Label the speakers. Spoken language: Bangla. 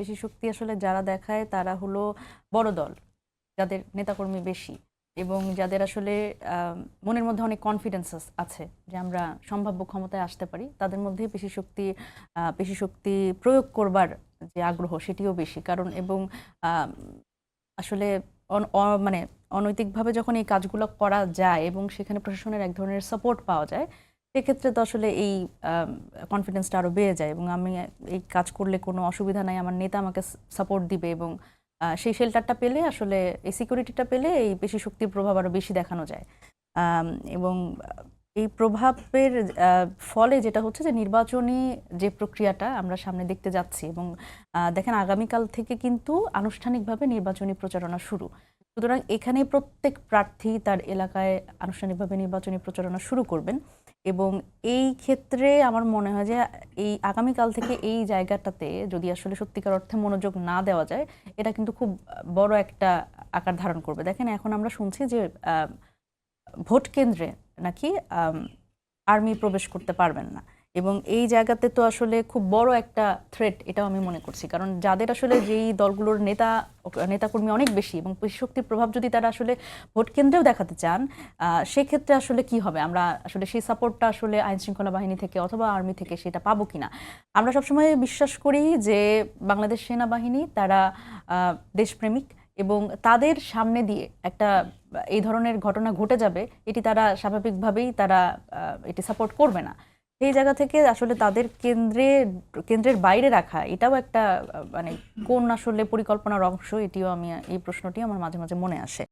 Speaker 1: পেশি শক্তি আসলে যারা দেখায় তারা হলো বড় দল, যাদের নেতাকর্মী বেশি এবং যাদের আসলে মনের মধ্যে অনেক কনফিডেন্স আছে যে আমরা সম্ভাব্য ক্ষমতায় আসতে পারি, তাদের মধ্যে পেশি শক্তি প্রয়োগ করবার যে আগ্রহ সেটিও বেশি। কারণ এবং আসলে মানে অনৈতিকভাবে যখন এই কাজগুলো করা যায় এবং সেখানে প্রশাসনের এক ধরনের সাপোর্ট পাওয়া যায়, সেক্ষেত্রে তো আসলে এই কনফিডেন্সটা আরও বেড়ে যায় এবং আমি এই কাজ করলে কোনো অসুবিধা নাই, আমার নেতা আমাকে সাপোর্ট দিবে এবং সেই শেল্টারটা পেলে আসলে এই সিকিউরিটিটা পেলে এই পেশি শক্তির প্রভাব আরও বেশি দেখানো যায়। এবং এই প্রভাবের ফলে যেটা হচ্ছে যে নির্বাচনী যে প্রক্রিয়াটা আমরা সামনে দেখতে যাচ্ছি এবং দেখেন আগামীকাল থেকে কিন্তু আনুষ্ঠানিকভাবে নির্বাচনী প্রচারণা শুরু। সুতরাং এখানে প্রত্যেক প্রার্থী তার এলাকায় আনুষ্ঠানিকভাবে নির্বাচনী প্রচারণা শুরু করবেন এবং এই ক্ষেত্রে আমার মনে হয় যে এই আগামীকাল থেকে এই জায়গাটাতে যদি আসলে সত্যিকার অর্থে মনোযোগ না দেওয়া যায়, এটা কিন্তু খুব বড় একটা আকার ধারণ করবে। দেখেন এখন আমরা শুনছি যে ভোট কেন্দ্রে নাকি আর্মি প্রবেশ করতে পারবেন না এবং এই জায়গাতে তো আসলে খুব বড় একটা থ্রেট, এটাও আমি মনে করছি। কারণ যাদের আসলে যেই দলগুলোর নেতাকর্মী অনেক বেশি এবং পেশি শক্তির প্রভাব যদি তারা আসলে ভোট কেন্দ্রেও দেখাতে চান, সেক্ষেত্রে আসলে কি হবে, আমরা আসলে সেই সাপোর্টটা আসলে আইন শৃঙ্খলা বাহিনী থেকে অথবা আর্মি থেকে সেটা পাবো কিনা। আমরা সবসময় বিশ্বাস করি যে বাংলাদেশ সেনাবাহিনী তারা দেশপ্রেমিক এবং তাদের সামনে দিয়ে একটা এই ধরনের ঘটনা ঘটে যাবে এটি তারা স্বাভাবিকভাবেই তারা এটি সাপোর্ট করবে না। সেই জায়গা থেকে আসলে তাদের কেন্দ্রের বাইরে রাখা এটাও একটা মানে কোন আসলে পরিকল্পনার অংশ, এটিও এই প্রশ্নটি আমার মাঝে মাঝে মনে আসে।